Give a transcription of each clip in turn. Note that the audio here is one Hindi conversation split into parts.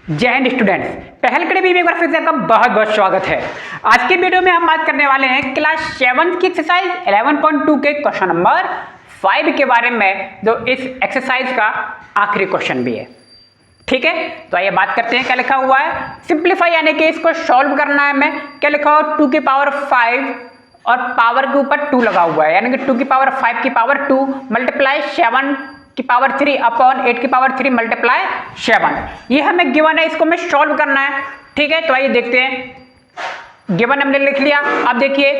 जय हिंद स्टूडेंट्स, पहल कड़ी भी एक बार फिर से आपका बहुत बहुत स्वागत है। आज की वीडियो में हम बात करने वाले हैं क्लास 7 की एक्सरसाइज 11.2 के क्वेश्चन नंबर 5 के बारे में, जो इस एक्सरसाइज का आखिरी क्वेश्चन भी है। ठीक है, तो आइए बात करते हैं क्या लिखा हुआ है। सिंप्लीफाई यानी कि इसको सॉल्व करना है हमें। क्या लिखा हुआ, 2 की पावर 5 और पावर के ऊपर 2 लगा हुआ है, यानी कि 2 की पावर 5 की पावर 2 मल्टीप्लाई 7 की पावर 3 अपॉन 8 की पावर 3 मल्टीप्लाई 7। ये हमें गिवन है, इसको हमें सॉल्व करना है। ठीक है, तो आइए देखते हैं। गिवन हमने लिख लिया। अब देखिए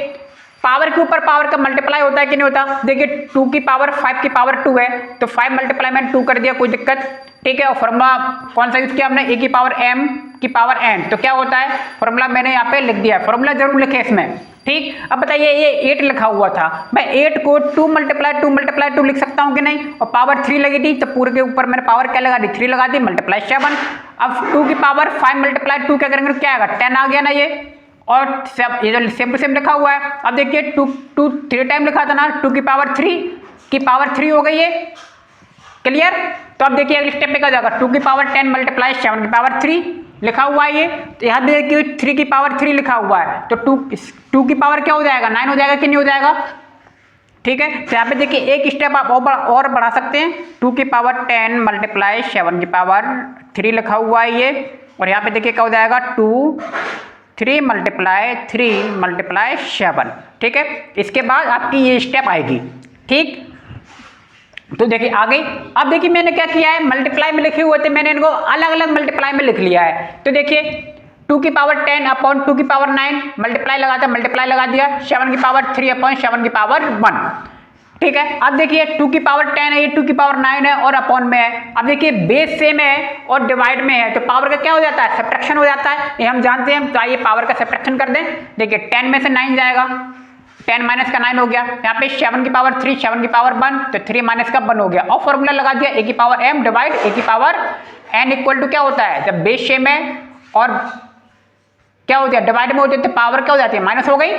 पावर के ऊपर पावर का मल्टीप्लाई होता है कि नहीं होता। देखिए 2 की पावर 5 की पावर 2 है, तो 5 मल्टीप्लाई में 2 कर दिया, कोई दिक्कत। ठीक है, और फॉर्मूला कौन सा यूज किया हमने, ए की पावर m की पावर n। तो क्या होता है, फॉर्मूला मैंने यहाँ पे लिख दिया है, फॉर्मूला जरूर लिखे इसमें। ठीक, अब बताइए ये 8 लिखा हुआ था, मैं 8 को 2 मल्टीप्लाई 2 लिख सकता हूँ कि नहीं। और पावर 3 लगी थी, तो पूरे के ऊपर मैंने पावर क्या लगा दी, 3 लगा दी, मल्टीप्लाई 7। अब 2 की पावर 5 मल्टीप्लाई 2 क्या करेंगे, क्या आएगा, 10 आ गया ना ये। और ये जो सेम टू सेम लिखा हुआ है। अब देखिए 2 3 टाइम लिखा था ना, 2 की पावर 3 की पावर 3 हो गई है, क्लियर। तो अब देखिए अगले स्टेप पे क्या जाएगा, 2 की पावर 10 मल्टीप्लाई 7 की पावर 3 लिखा हुआ है ये। तो यहाँ देखिए 3 की पावर 3 लिखा हुआ है, तो 2 की पावर क्या हो जाएगा, 9 हो जाएगा कि नहीं हो जाएगा। ठीक है, तो यहाँ पे देखिए एक स्टेप आप और बढ़ा सकते हैं। 2 की पावर 10 मल्टीप्लाई 7 की पावर 3 लिखा हुआ है ये। और यहाँ पे देखिए क्या हो जाएगा, 3 मल्टीप्लाई 7। ठीक है, इसके बाद आपकी ये स्टेप आएगी। ठीक, तो देखिए आ गई। अब देखिए मैंने क्या किया है, मल्टीप्लाई में लिखे हुए थे, मैंने इनको अलग अलग मल्टीप्लाई में लिख लिया है। तो देखिए 2 की पावर 10 अपॉन 2 की पावर 9 मल्टीप्लाई लगा दिया 7 की पावर 3 अपॉन 7 की पावर 1। ठीक है, अब देखिए 2 की पावर 10 है, ये 2 की पावर 9 है और अपॉन में है। अब देखिए बेस सेम है और डिवाइड में है, तो पावर का क्या हो जाता है, सब्ट्रैक्शन हो जाता है, ये हम जानते हैं। तो आइए पावर का सब्ट्रैक्शन कर दें। देखिए 10 में से 9 जाएगा, 10 माइनस का 9 हो गया। यहाँ पे 7 की पावर 3 7 की पावर 1, तो 3 माइनस का 1 हो गया। और फॉर्मूला लगा दिया, ए की पावर m डिवाइड ए की पावर n इक्वल टू क्या होता है, जब बेस सेम है और क्या होता है डिवाइड में होती है, तो पावर क्या हो जाती है, माइनस हो गई।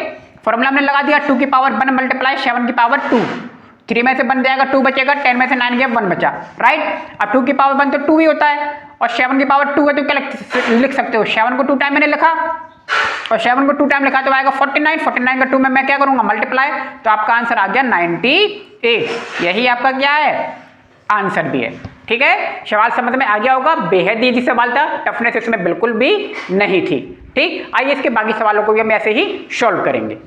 फॉर्मूला हमने लगा दिया, 2 की पावर 1 मल्टीप्लाई 7 की पावर 2, 3 में से बन जाएगा 2 बचेगा, 10 में से 9 गया 1 बचा, राइट। अब 2 की पावर 1 तो 2 ही होता है, और 7 की पावर 2 है, तो क्या लिख सकते हो, 7 को 2 टाइम मैंने लिखा और 7 को 2 टाइम लिखा, तो आएगा 49 का 2 में मैं क्या करूंगा, मल्टीप्लाई। तो आपका आंसर आ गया 98। यही आपका क्या है, आंसर भी है। ठीक है, सवाल समझ में आ गया होगा, बेहद इजी सवाल था, टफनेस इसमें बिल्कुल भी नहीं थी। ठीक, आइए इसके बाकी सवालों को भी हम ऐसे ही सॉल्व करेंगे।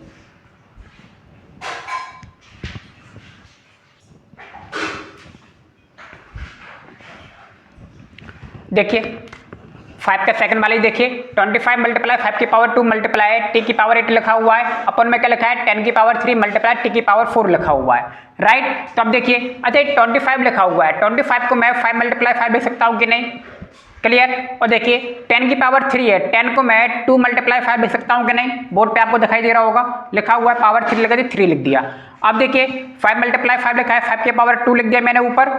देखिए 5 का सेकंड वाले देखिए, 25 मल्टीप्लाई 5 की पावर 2 मल्टीप्लाई टी की पावर 8 लिखा हुआ है, अपन में क्या लिखा है, 10 की पावर 3 मल्टीप्लाई टी की पावर 4 लिखा हुआ है, राइट। तो अब देखिए अच्छा 25 लिखा हुआ है, 25 को मैं 5 मल्टीप्लाई 5 लिख सकता हूँ कि नहीं, क्लियर। और देखिए 10 की पावर 3 है, 10 को मैं 2 मल्टीप्लाई 5 लिख सकता हूँ कि नहीं, बोर्ड पे आपको दिखाई दे रहा होगा, लिखा हुआ है पावर 3 लगा दी, 3 लिख दिया। अब देखिए 5 मल्टीप्लाई 5 लिखा है, 5 की पावर 2 लिख दिया मैंने ऊपर,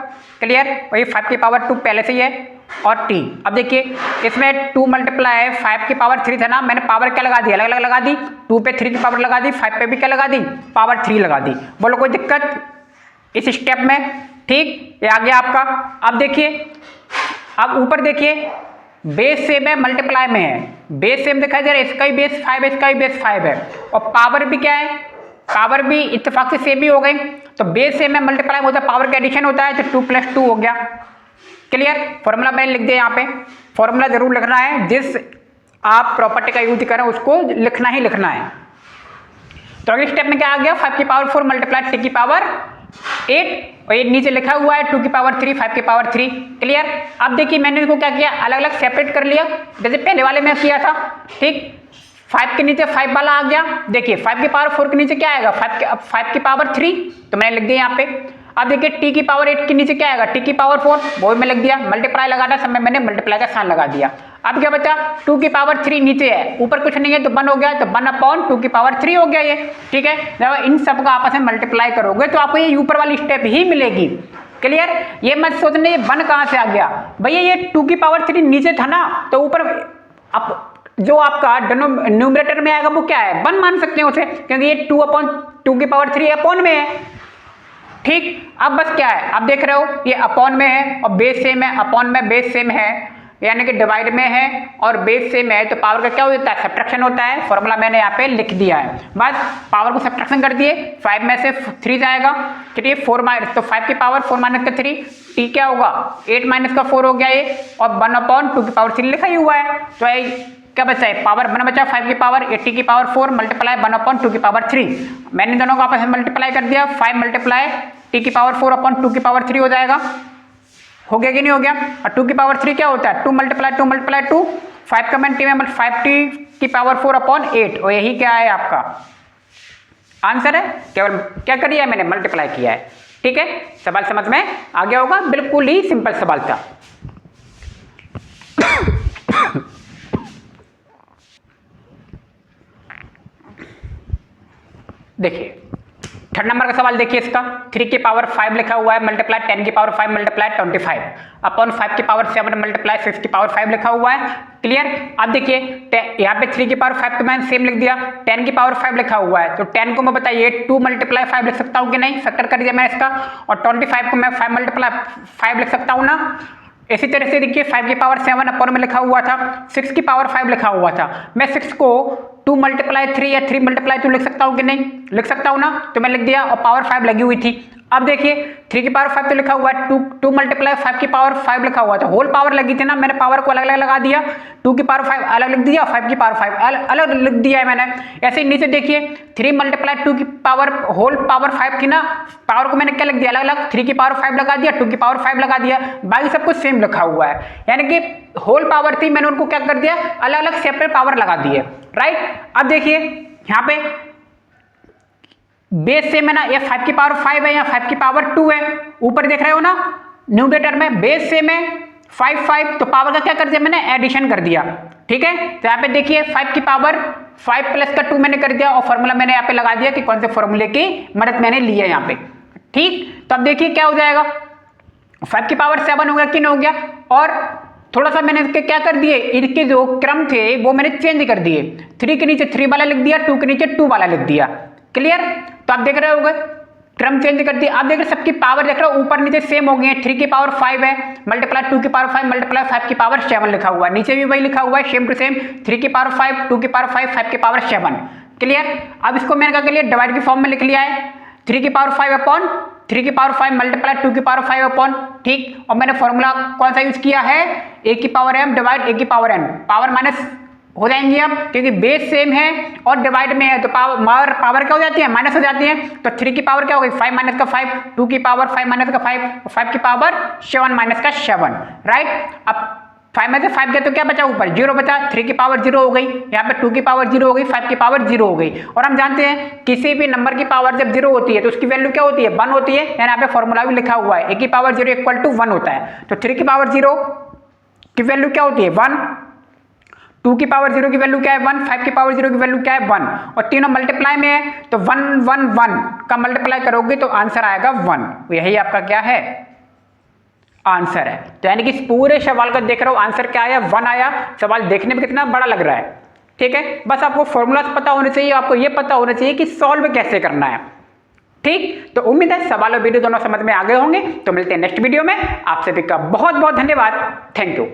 क्लियर। वही 5 की पावर 2 पहले से ही है और टी। अब देखिए इसमें 2 मल्टीप्लाई 5 की पावर 3 था ना, मैंने पावर क्या लगा दी, अलग अलग लगा दी, 2 पे 3 की पावर लगा दी, 5 पे भी क्या लगा दी, पावर 3 लगा दी। बोलो कोई दिक्कत इस स्टेप में। ठीक, ये आ गया आपका। अब देखिए अब ऊपर देखिए बेस सेम है, मल्टीप्लाई में है, बेस सेम दिखाई दे रहा है, इसका ही बेस 5 है, इसका ही बेस 5 है, और पावर भी क्या है, पावर भी इत्तेफाक से सेम ही हो गई। तो बेस सेम है, मल्टीप्लाई होता है, पावर का एडिशन होता है, तो 2 + 2 हो गया, क्लियर। फॉर्मूला मैंने लिख दिया यहाँ पे, फॉर्मूला जरूर लिखना है, जिस आप प्रॉपर्टी का यूज करें उसको लिखना ही लिखना है। तो अगले स्टेप में क्या आ गया, 5 की पावर 4 मल्टीप्लाई टी की पावर 8, और ये नीचे लिखा हुआ है 2 की पावर 3 5 की पावर 3, क्लियर। अब देखिए मैंने इसको क्या किया, अलग अलग सेपरेट कर लिया, जैसे पहले वाले में किया था। ठीक, 5 के नीचे 5 वाला आ गया, देखिए 5 की पावर 4 के नीचे क्या आएगा, 5 की पावर 3, तो मैंने लिख दिया यहाँ पे। अब देखिए टी की पावर 8 के नीचे क्या आएगा, टी की पावर 4, वो भी मैं लिख दिया, मल्टीप्लाई लगाना समय मैंने मल्टीप्लाई का साइन लगा दिया। अब क्या बचा, 2 की पावर 3 नीचे है, ऊपर कुछ नहीं है, तो 1 हो गया, तो 1 अपॉन 2 की पावर 3 हो गया ये। ठीक है, जब इन सब का आपस में मल्टीप्लाई करोगे तो आपको ये ऊपर वाली स्टेप ही मिलेगी, क्लियर। ये मत सोचने ये 1 कहाँ से आ गया, भैया ये 2 की पावर 3 नीचे था ना, तो ऊपर जो आपका न्यूमरेटर में आएगा वो क्या है, 1 मान सकते हैं उसे, क्योंकि ये 2 अपॉन 2 की पावर 3 अपॉन में है। ठीक, अब बस क्या है, अब देख रहे हो ये अपॉन में है और बेस सेम है, अपॉन में बेस सेम है, यानी कि डिवाइड में है और बेस सेम है, तो पावर का क्या होता है, सब्ट्रैक्शन होता है। फॉर्मूला मैंने यहाँ पे लिख दिया है, बस पावर को सब्ट्रैक्शन कर दिए। 5 में से 3 जाएगा, चलिए 4 माइनस, तो 5 की पावर 4 माइनस का 3, टी क्या होगा 8 माइनस का 4 हो गया ये, और 1/2 की पावर 3 लिखा ही हुआ है। तो क्या बचा है, पावर 1 बचा 5 की पावर 80 की पावर 4 मल्टीप्लाई 1/2 की पावर 3। मैंने दोनों को आपस में मल्टीप्लाई कर दिया, 5 मल्टीप्लाई टी की पावर 4/2 की पावर 3 हो जाएगा। हो गया कि नहीं हो गया। और 2 की पावर 3 क्या होता है, 2 मल्टीप्लाई 2 मल्टीप्लाई 2, 5 का मैंने टी में 5t की पावर 4/8, और यही क्या है आपका आंसर है। केवल क्या करिए मैंने, मल्टीप्लाई किया है। ठीक है, सवाल समझ में आ गया होगा, बिल्कुल ही सिंपल सवाल था। देखिए थर्ड नंबर का सवाल देखिए, इसका 3 की पावर 5 लिखा हुआ है मल्टीप्लाई 10 की पावर 5 मल्टीप्लाई 25 अपॉन 5 की पावर 7 मल्टीप्लाई 6 की पावर 5 लिखा हुआ है। क्लियर। अब देखिए यहाँ पे 3 की पावर 5 तो मैंने सेम लिख दिया, 10 की पावर 5 लिखा हुआ है, तो 10 को मैं बताइए 2 मल्टीप्लाई 5 लिख सकता हूँ कि नहीं, फैक्टर कर दिया मैंने इसका। और 25 को मैं 5 मल्टीप्लाई 5 लिख सकता हूँ ना। इसी तरह से देखिए 5 की पावर 7 अपॉन में लिखा हुआ था, 6 की पावर 5 लिखा हुआ था, मैं 6 को 2 मल्टीप्लाई 3 या 3 मल्टीप्लाई 2 लिख सकता हूँ कि नहीं, लिख सकता हूँ ना, तो मैं लिख दिया और पावर 5 लगी हुई थी। अब देखिए 3 की पावर 5 तो लिखा हुआ है, 2 मल्टीप्लाई 5 की पावर 5 लिखा हुआ था, होल पावर लगी थी ना, मैंने पावर को अलग अलग लगा दिया, 2 की पावर 5 अलग लिख दिया, 5 की पावर 5 अलग लिख दिया है मैंने। ऐसे ही नीचे देखिए 3 मल्टीप्लाई 2 की पावर होल पावर 5 थी ना, पावर को मैंने क्या लिख दिया अलग अलग, 3 की पावर 5 लगा दिया, 2 की पावर 5 लगा दिया, बाकी सब कुछ सेम लिखा हुआ है। यानी कि होल पावर थी, मैंने उनको क्या कर दिया अलग अलग सेपरेट पावर लगा दिए, राइट। अब देखिए यहाँ पे बेस सेम है ना, ये 5 की पावर 5 है या 5 की पावर 2 है, ऊपर देख रहे हो ना न्यूमरेटर में बेस सेम है 5 5, तो पावर का क्या कर दिया मैंने एडिशन कर दिया। ठीक है, तो यहाँ पे देखिए 5 की पावर 5 प्लस का 2 मैंने कर दिया, और फॉर्मूला मैंने यहाँ पे लगा दिया कि कौन से फॉर्मूले की मदद मैंने ली है यहाँ पे। ठीक, तो अब देखिए क्या हो जाएगा, 5 की पावर 7 हो गया कि नहीं हो गया, और थोड़ा सा मैंने इसके क्या कर दिए, इनके जो क्रम थे वो मैंने चेंज कर दिए, 3 के नीचे 3 वाला लिख दिया, 2 के नीचे 2 वाला लिख दिया। क्लियर, तो आप देख रहे होंगे क्रम चेंज कर दिया। आप देख रहे सबकी पावर देख रहे हो ऊपर नीचे सेम हो गई है, 3 की पावर 5 है मल्टीप्लाई 2 की पावर 5 मल्टीप्लाई 5 की पावर 7 लिखा हुआ है, नीचे भी वही लिखा हुआ है सेम टू सेम, 3 की पावर 5 2 की पावर 5 5 की पावर 7। क्लियर, अब इसको मैंने क्या कर लिया डिवाइड की फॉर्म में लिख लिया है, 3 की पावर 5 अपॉन 3 की पावर 5 मल्टीप्लाई 2 की पावर 5 अपॉन, ठीक, और मैंने फॉर्मूला कौन सा यूज किया है, a की पावर m डिवाइड a की पावर n, पावर माइनस हो जाएंगी अब क्योंकि बेस सेम है और डिवाइड में है, तो पावर क्या हो जाती है माइनस हो जाती है, तो 3 की पावर क्या हो गई 5 माइनस का 5, 2 की पावर 5 माइनस का 5, 5 की पावर 7 माइनस का 7, राइट। अब 5 में से 5 गया तो क्या बचा ऊपर 0 बचा, 3 की पावर 0 हो गई, यहाँ पे 2 की पावर 0 हो गई, 5 की पावर 0 हो गई। और हम जानते हैं किसी भी नंबर की पावर जब 0 होती है तो उसकी वैल्यू क्या होती है 1 होती है, यानी यहाँ पे फॉर्मूला भी लिखा हुआ है a की पावर 0 इक्वल टू 1 होता है, तो 3 की पावर 0 की वैल्यू क्या होती है 1, 2 की पावर 0 की वैल्यू क्या है 1, 5 की पावर 0 की वैल्यू क्या है 1, और तीनों मल्टीप्लाई में है तो 1 1 1 का मल्टीप्लाई करोगे तो आंसर आएगा 1, यही आपका क्या है आंसर है। तो यानी कि इस पूरे सवाल का देख रहे हो आंसर क्या आया 1 आया, सवाल देखने में कितना बड़ा लग रहा है। ठीक है, बस आपको फॉर्मूला पता होने चाहिए, आपको ये पता होना चाहिए कि सॉल्व कैसे करना है। ठीक, तो उम्मीद है सवाल और वीडियो दोनों समझ में आ गए होंगे, तो मिलते हैं नेक्स्ट वीडियो में। आप सभी का बहुत बहुत धन्यवाद, थैंक यू।